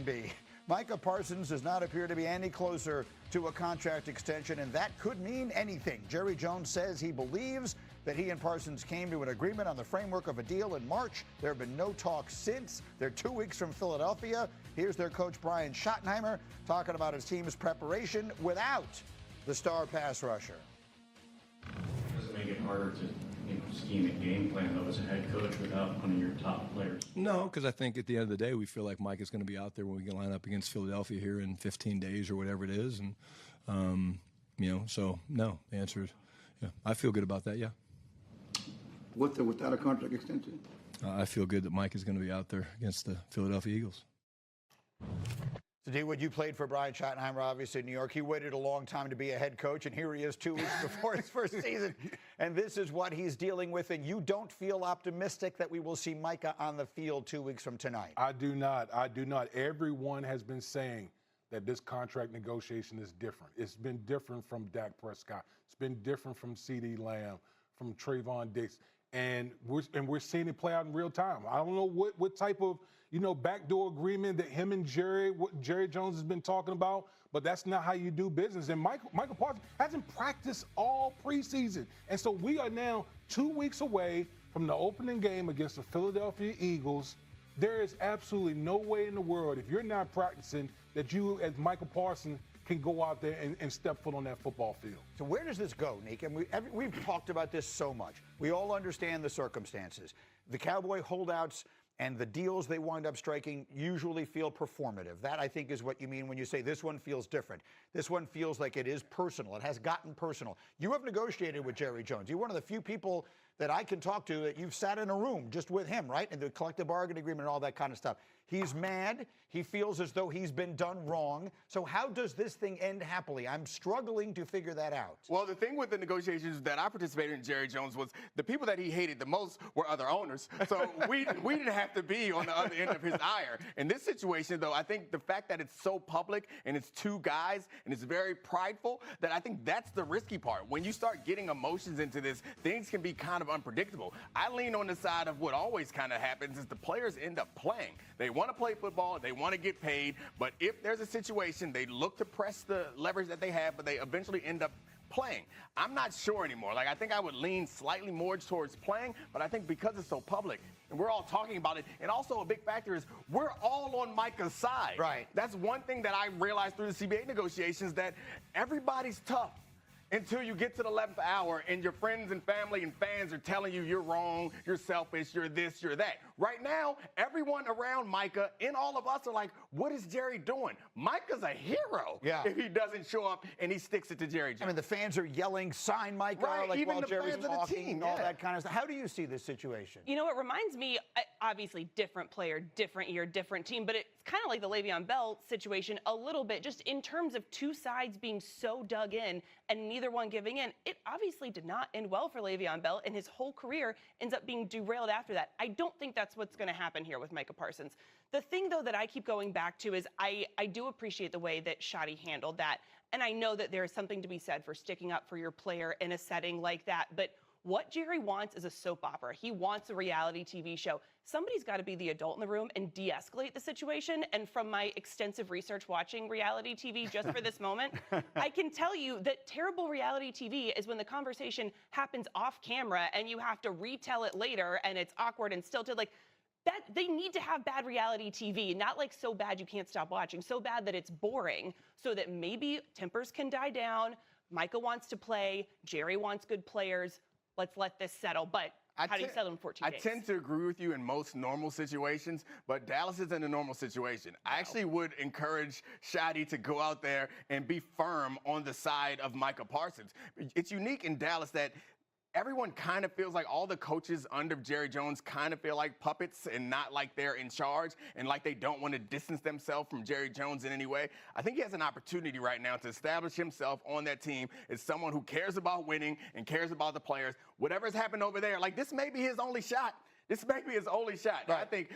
can be. Micah Parsons does not appear to be any closer to a contract extension, and that could mean anything. Jerry Jones says he believes that he and Parsons came to an agreement on the framework of a deal in March. There have been no talks since. They're 2 weeks from Philadelphia. Here's their coach, Brian Schottenheimer, talking about his team's preparation without the star pass rusher. Does it make it harder to scheme a game plan, though, as a head coach without one of your top players? No, because I think at the end of the day, we feel like Mike is going to be out there when we can line up against Philadelphia here in 15 days or whatever it is. And, so no, the answer is, yeah, I feel good about that, yeah. Without a contract extension? I feel good that Mike is going to be out there against the Philadelphia Eagles. So, D-Wood, you played for Brian Schottenheimer, obviously, in New York. He waited a long time to be a head coach, and here he is 2 weeks before his first season. And this is what he's dealing with. And you don't feel optimistic that we will see Micah on the field 2 weeks from tonight? I do not. Everyone has been saying that this contract negotiation is different. It's been different from Dak Prescott. It's been different from CeeDee Lamb, from Trayvon Diggs. And we're seeing it play out in real time. I don't know what type of, backdoor agreement that him and Jerry Jones has been talking about, but that's not how you do business. And Michael Parsons hasn't practiced all preseason. And so we are now 2 weeks away from the opening game against the Philadelphia Eagles. There is absolutely no way in the world, if you're not practicing, that you, as Michael Parsons, can go out there and step foot on that football field. So where does this go, Nick? And we've talked about this so much. We all understand the circumstances. The Cowboy holdouts and the deals they wind up striking usually feel performative. That, I think, is what you mean when you say this one feels different. This one feels like it is personal. It has gotten personal. You have negotiated with Jerry Jones. You're one of the few people that I can talk to that you've sat in a room just with him, right? And the collective bargaining agreement and all that kind of stuff. He's mad. He feels as though he's been done wrong. So how does this thing end happily? I'm struggling to figure that out. Well, the thing with the negotiations that I participated in, Jerry Jones, was the people that he hated the most were other owners. So we didn't have to be on the other end of his ire. In this situation, though, I think the fact that it's so public and it's two guys and it's very prideful, that I think that's the risky part. When you start getting emotions into this, things can be kind of unpredictable. I lean on the side of what always kind of happens is the players end up playing. They want to play football, they want to get paid, but if there's a situation, they look to press the leverage that they have, but they eventually end up playing. I'm not sure anymore. I think I would lean slightly more towards playing, but I think because it's so public and we're all talking about it, and also a big factor is we're all on Micah's side. Right. That's one thing that I realized through the CBA negotiations, that everybody's tough until you get to the 11th hour and your friends and family and fans are telling you you're wrong, you're selfish, you're this, you're that. Right now, everyone around Micah and all of us are like, what is Jerry doing? Micah's a hero if he doesn't show up and he sticks it to Jerry Jones. I mean, the fans are yelling, sign Micah, right, even while the Jerry's fans of the talking, team, all that kind of stuff. How do you see this situation? It reminds me, obviously, different player, different year, different team, but it's kind of like the Le'Veon Bell situation a little bit, just in terms of two sides being so dug in and neither one giving in. It obviously did not end well for Le'Veon Bell, and his whole career ends up being derailed after that. I don't think that's what's going to happen here with Micah Parsons. The thing, though, that I keep going back to is I do appreciate the way that Shotty handled that, and I know that there is something to be said for sticking up for your player in a setting like that, but what Jerry wants is a soap opera. He wants a reality TV show. Somebody's got to be the adult in the room and de-escalate the situation. And from my extensive research watching reality TV just for this moment, I can tell you that terrible reality TV is when the conversation happens off camera and you have to retell it later and it's awkward and stilted. That they need to have bad reality TV, not so bad you can't stop watching, so bad that it's boring, so that maybe tempers can die down. Micah wants to play. Jerry wants good players. Let's let this settle. But how do you settle in 14 days? I tend to agree with you in most normal situations, but Dallas isn't a normal situation. No. I actually would encourage Shotty to go out there and be firm on the side of Micah Parsons. It's unique in Dallas that everyone kind of feels like all the coaches under Jerry Jones kind of feel like puppets and not like they're in charge and like they don't want to distance themselves from Jerry Jones in any way. I think he has an opportunity right now to establish himself on that team as someone who cares about winning and cares about the players. Whatever's happened over there, this may be his only shot. This may be his only shot. Right. I think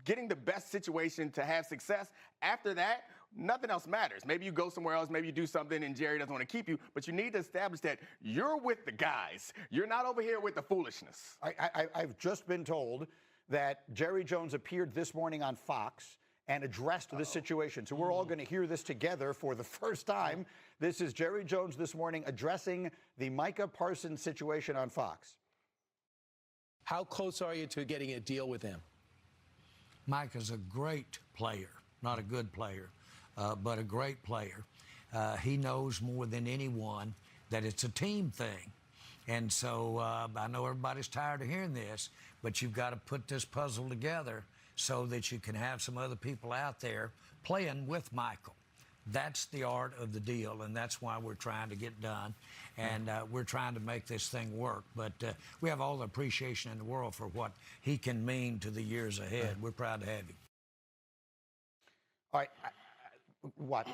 getting the best situation to have success, after that, nothing else matters. Maybe you go somewhere else, maybe you do something and Jerry doesn't want to keep you, but you need to establish that you're with the guys. You're not over here with the foolishness. I've just been told that Jerry Jones appeared this morning on Fox and addressed this situation. So we're all going to hear this together for the first time. This is Jerry Jones this morning addressing the Micha Parsons situation on Fox. How close are you to getting a deal with him? Mike is a great player, not a good player, but a great player. He knows more than anyone that it's a team thing. And so I know everybody's tired of hearing this, but you've got to put this puzzle together so that you can have some other people out there playing with Michael. That's the art of the deal, and that's why we're trying to get done. And we're trying to make this thing work. But we have all the appreciation in the world for what he can mean to the years ahead. We're proud to have him. All right. What?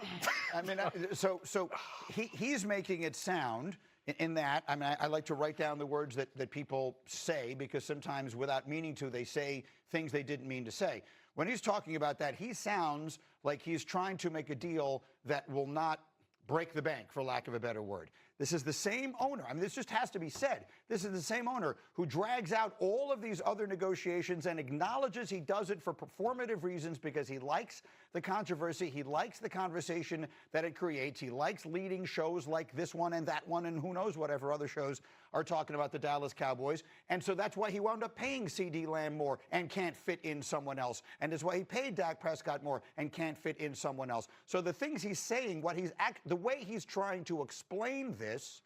I mean, so he's making it sound in that, I mean, I like to write down the words that people say, because sometimes without meaning to, they say things they didn't mean to say. When he's talking about that, he sounds like he's trying to make a deal that will not break the bank, for lack of a better word. This is the same owner. I mean, this just has to be said. This is the same owner who drags out all of these other negotiations and acknowledges he does it for performative reasons because he likes the controversy. He likes the conversation that it creates. He likes leading shows like this one and that one and who knows whatever other shows are talking about the Dallas Cowboys. And so that's why he wound up paying CeeDee Lamb more and can't fit in someone else. And that's why he paid Dak Prescott more and can't fit in someone else. So the things he's saying, the way he's trying to explain this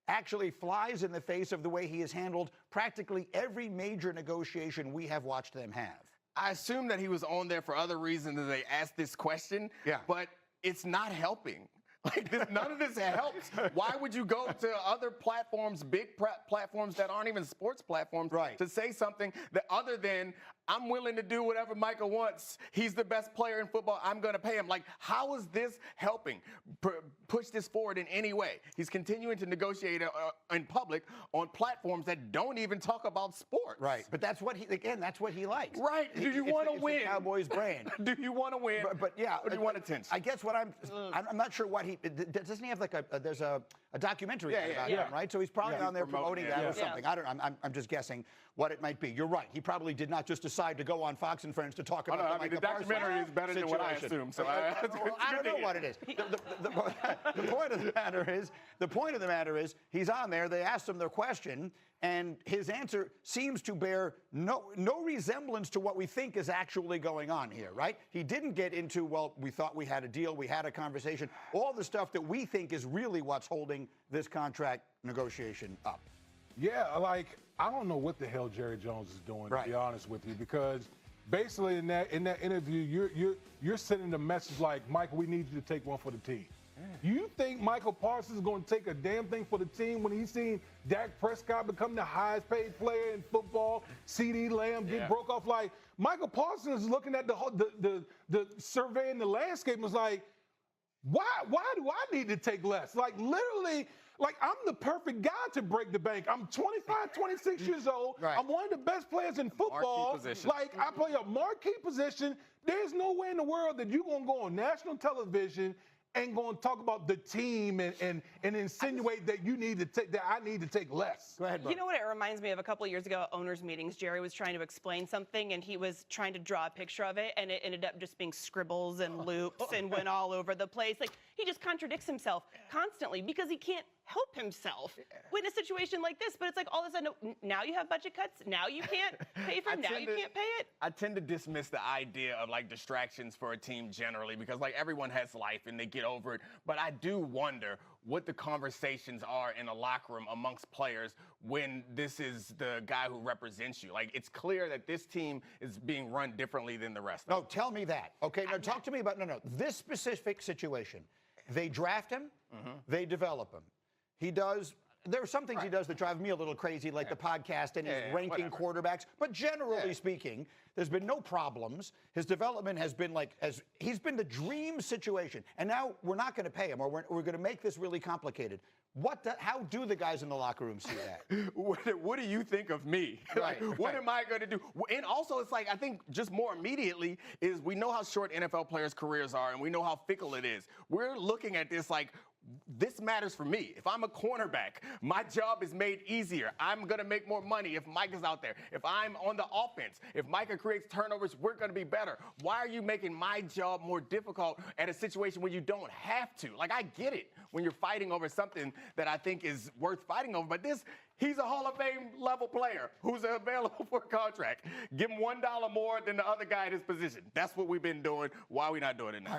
actually flies in the face of the way he has handled practically every major negotiation we have watched them have. I assume that he was on there for other reasons than they asked this question. Yeah. But it's not helping. Like, none of this helps. Why would you go to other platforms, big platforms that aren't even sports platforms, to say something that other than, I'm willing to do whatever Michael wants. He's the best player in football. I'm going to pay him. Like, how is this helping push this forward in any way? He's continuing to negotiate in public on platforms that don't even talk about sports. Right. But that's what that's what he likes. Right. Do you want to win? It's the Cowboys' brand. Do you want to win? But yeah. Or do you want attention? I guess what I'm not sure what doesn't he have like there's a documentary about him, right? So he's probably on there promoting that or something. I don't know. I'm just guessing what it might be. You're right. He probably did not just decide to go on Fox and Friends to talk about the documentary is better than what I assume. So I don't know what it is. The point of the matter is he's on there. They asked him their question, and his answer seems to bear no resemblance to what we think is actually going on here, right? He didn't get into, well, we thought we had a deal, we had a conversation, all the stuff that we think is really what's holding this contract negotiation up. Yeah, like, I don't know what the hell Jerry Jones is doing, to be honest with you, because basically in that interview, you're sending a message like, Michael, we need you to take one for the team. You think Michael Parsons is going to take a damn thing for the team when he's seen Dak Prescott become the highest paid player in football, CeeDee Lamb get broke off? Like, Michael Parsons is looking at the survey in the landscape and was like, why do I need to take less? Like, literally, like, I'm the perfect guy to break the bank. I'm 25, 26 years old. Right. I'm one of the best players in football. Like, I play a marquee position. There's no way in the world that you're going to go on national television and going to talk about the team and insinuate that I need to take less. Go ahead, bro. You know what it reminds me of? A couple of years ago at owners' meetings, Jerry was trying to explain something, and he was trying to draw a picture of it, and it ended up just being scribbles and loops and went all over the place. Like, he just contradicts himself constantly because he can't help himself in a situation like this. But it's like all of a sudden, now you have budget cuts, now you can't pay for it, now you can't pay it. I tend to dismiss the idea of, like, distractions for a team generally because, like, everyone has life and they get over it. But I do wonder what the conversations are in a locker room amongst players when this is the guy who represents you. Like, it's clear that this team is being run differently than the rest of them. No, tell me that. Okay, now talk to me about, this specific situation. They draft him, they develop him. There are some things he does that drive me a little crazy, like the podcast and his ranking quarterbacks. But generally speaking, there's been no problems. His development has been he's been the dream situation. And now we're not going to pay him, or we're going to make this really complicated. How do the guys in the locker room see that? What do you think of me? What am I going to do? And also, it's like, I think just more immediately is we know how short NFL players' careers are, and we know how fickle it is. We're looking at this like, This matters for me. If I'm a cornerback, my job is made easier. I'm going to make more money if Mike is out there. If I'm on the offense, if Micah creates turnovers, we're going to be better. Why are you making my job more difficult at a situation where you don't have to? Like, I get it when you're fighting over something that I think is worth fighting over, but he's a Hall of Fame level player who's available for a contract. Give him $1 more than the other guy in his position. That's what we've been doing. Why are we not doing it now?